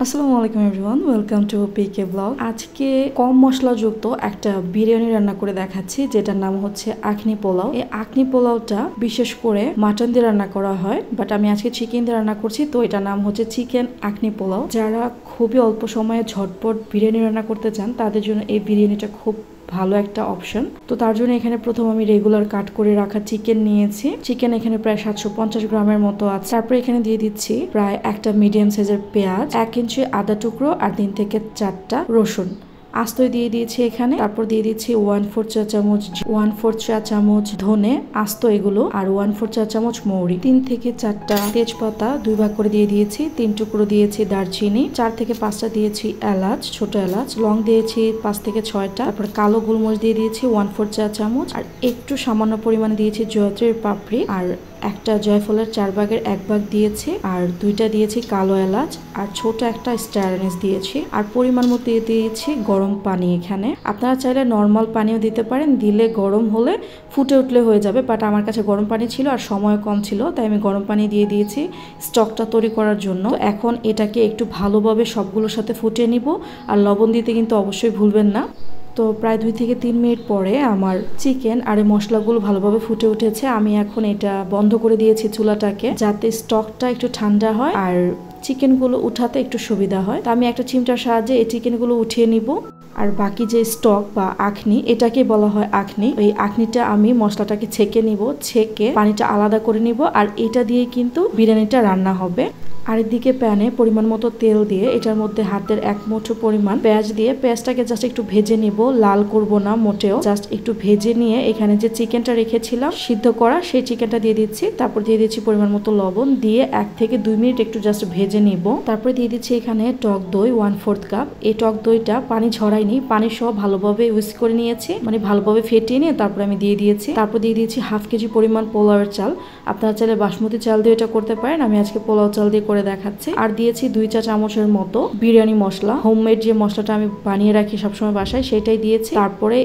আসসালামু আলাইকুম everyone, welcome to PK blog. আজকে কম মশলাযুক্ত একটা বিরিয়ানি রান্না করে দেখাচ্ছি, যেটার নাম হচ্ছে আখনি পোলাও। এই আখনি পোলাওটা বিশেষ করে মাটন দিয়ে রান্না করা হয়, বাট আমি আজকে চিকেন দিয়ে রান্না করছি, তো এটার নাম হচ্ছে চিকেন আখনি পোলাও। যারা খুবই অল্প সময়ে ঝটপট বিরিয়ানি রান্না করতে চান তাদের জন্য এই বিরিয়ানিটা খুব ভালো একটা অপশন। তো তার জন্য এখানে প্রথম আমি রেগুলার কাট করে রাখা চিকেন নিয়েছি। চিকেন এখানে প্রায় 750 গ্রামের মতো আছে। তারপর এখানে দিয়ে দিচ্ছি প্রায় একটা মিডিয়াম সাইজের পেঁয়াজ, 1 ইঞ্চি আদা টুকরো আর 3 থেকে 4টা রসুন আস্তই দিয়ে দিয়েছি এখানে। তারপর দিয়ে দিচ্ছি 1/4 চা চামচ 1/4 চা চামচ ধনে আস্ত এগুলো, আর 1/4 চা চামচ মৌরি, 3 থেকে 4টা তেজপাতা 2 ভাগ করে দিয়ে দিয়েছি, 3 টুকরো দিয়েছি দারচিনি, 4 থেকে 5টা দিয়েছি এলাচ, ছোট এলাচ, লং দিয়েছি 5 থেকে 6টা। তারপর কালো গোলমরিচ দিয়ে দিয়েছি 1/4 চা চামচ, আর একটু সামান্য পরিমাণে দিয়েছি জয়ত্রীর পাপড়ি, আর একটা জয়ফলের 4 ভাগের 1 ভাগ দিয়েছি, আর 2টা দিয়েছি কালো এলাচ, আর ছোট একটা স্টার অ্যানিস দিয়েছি, আর পরিমাণ মতো দিয়ে দিয়েছি গরম পানি। এখানে আপনারা চাইলে নর্মাল পানিও দিতে পারেন, দিলে গরম হলে ফুটে উঠলে হয়ে যাবে, বাট আমার কাছে গরম পানি ছিল আর সময় কম ছিল, তাই আমি গরম পানি দিয়ে দিয়েছি স্টকটা তৈরি করার জন্য। তো এখন এটাকে একটু ভালোভাবে সবগুলোর সাথে ফুটিয়ে নিব, আর লবণ দিতে কিন্তু অবশ্যই ভুলবেন না। তো প্রায় 2 থেকে 3 মিনিট পরে আমার চিকেন আর মশলাগুলো ভালোভাবে ফুটে উঠেছে। আমি এখন এটা বন্ধ করে দিয়েছি চুলাটাকে, যাতে স্টকটা একটু ঠান্ডা হয় আর চিকেনগুলো উঠাতে একটু সুবিধা হয়। তো আমি একটা চিমটার সাহায্যে এই চিকেনগুলো উঠিয়ে নিব। আর বাকি যে স্টক বা আখনি, এটাকে বলা হয় আখনি, এই আখনিটা আমি মশলাটাকে ছেঁকে নিব, ছেঁকে পানিটা আলাদা করে নিব, আর এটা দিয়ে কিন্তু বিরিয়ানিটা রান্না হবে। আরেকদিকে প্যানে পরিমাণ মতো তেল দিয়ে এটার মধ্যে হাতের 1 মুঠো পরিমাণ পেঁয়াজ দিয়ে পেঁয়াজটাকে জাস্ট একটু ভেজে নিব, লাল করব না মোটেও, জাস্ট একটু ভেজে নিয়ে এখানে যে চিকেনটা রেখেছিলাম সিদ্ধ করা, সেই চিকেনটা দিয়ে দিচ্ছি। তারপর দিয়ে দিচ্ছি পরিমাণ মতো লবণ, দিয়ে 1 থেকে 2 মিনিট একটু জাস্ট ভেজে নিব। তারপরে দিয়ে দিচ্ছি এখানে টক দই 1/4 কাপ। এই টক দইটা পানি ঝরাইনি, পানি সহ ভালোভাবে উইস্ক করে নিয়েছি, মানে ভালোভাবে ফেটিয়ে নিয়ে তারপর আমি দিয়ে দিয়েছি। তারপর দিয়ে দিয়েছি 1/2 কেজি পরিমাণ পোলাওয়ের চাল। আপনারা চাইলে বাসমতি চাল দিয়ে এটা করতে পারেন, আমি আজকে পোলাও চাল দিয়ে করে দেখাচ্ছি। আর দিয়েছি 2 চা চামচের মতো বিরিয়ানি মশলা, হোমমেড যে মশলাটা আমি বানিয়ে রাখি সবসময় বাসায়, সেটাই দিয়েছি। তারপরে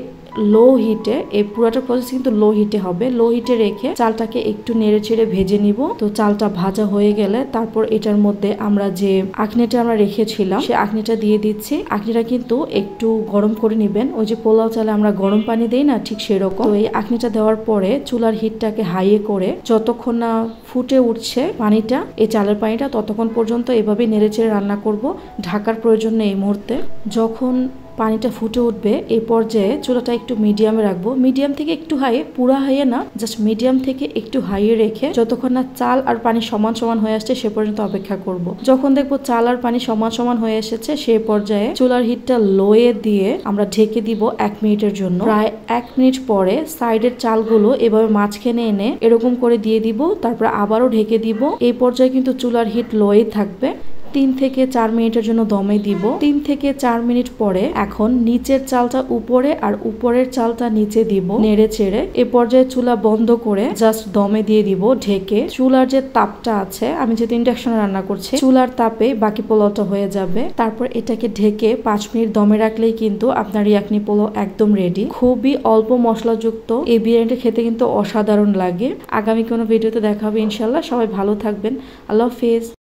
লো হিটে, এই পুরোটা প্রসেস কিন্তু লো হিটে হবে, লো হিটে রেখে চালটাকে একটু নেড়ে চেড়ে ভেজে নিব। তো চালটা ভাজা হয়ে গেলে তারপর এটার মধ্যে আমরা যে আখনিটা আমরা রেখেছিলাম সেই আখনিটা দিয়ে দিচ্ছি। আখনিটা কিন্তু একটু গরম করে নেবেন, ওই যে পোলাও চালে আমরা গরম পানি দেই না, ঠিক সেরকম। তো এই আখনিটা দেওয়ার পরে চুলার হিটটাকে হাইয়ে করে যতক্ষণ না ফুটে উঠছে পানিটা, এই চালের পানিটা, ততক্ষণ পর্যন্ত এভাবে নেড়ে চেড়ে রান্না করব, ঢাকার প্রয়োজন নেই এই মুহূর্তে। যখন পানিটা ফুটে উঠবে এই পর্যায়ে চুলাটা একটু মিডিয়ামে রাখবো, মিডিয়াম থেকে একটু হাইয়ে, পুরা হাইয়ে না, জাস্ট মিডিয়াম থেকে একটু হাইয়ে রেখে যতক্ষণ না চাল আর পানি সমান সমান হয়ে আসছে সে পর্যন্ত অপেক্ষা করব। যখন দেখবো চাল আর পানি সমান সমান হয়ে এসেছে সেই পর্যায়ে চুলার হিটটা লোয়ে দিয়ে আমরা ঢেকে দিব 1 মিনিটের জন্য। প্রায় 1 মিনিট পরে সাইডের চালগুলো এভাবে মাঝখানে এনে এরকম করে দিয়ে দিব, তারপর আবারও ঢেকে দিব। এই পর্যায়ে কিন্তু চুলার হিট লোয়ে থাকবে। 3 থেকে 4 মিনিটের জন্য দমে দিব। 3 থেকে 4 মিনিট পরে এখন নিচের চালটা উপরে আর উপরের চালটা নিচে দিব, নেড়ে চেড়ে। এ পর্যায়ে চুলা বন্ধ করে জাস্ট দমে দিয়ে দিব ঢেকে। চুলার যে তাপটা আছে, আমি যেহেতু ইন্ডাকশনে রান্না করছি, চুলার তাপে বাকি পোলাওটা হয়ে যাবে। তারপর এটাকে ঢেকে 5 মিনিট দমে রাখলেই কিন্তু আপনার ইয়াকনি পোলাও একদম রেডি। খুবই অল্প মশলাযুক্ত এই বিরিয়ানিটা খেতে কিন্তু অসাধারণ লাগে। আগামী কোনো ভিডিওতে দেখা হবে ইনশাল্লাহ। সবাই ভালো থাকবেন, আল্লাহ হাফেজ।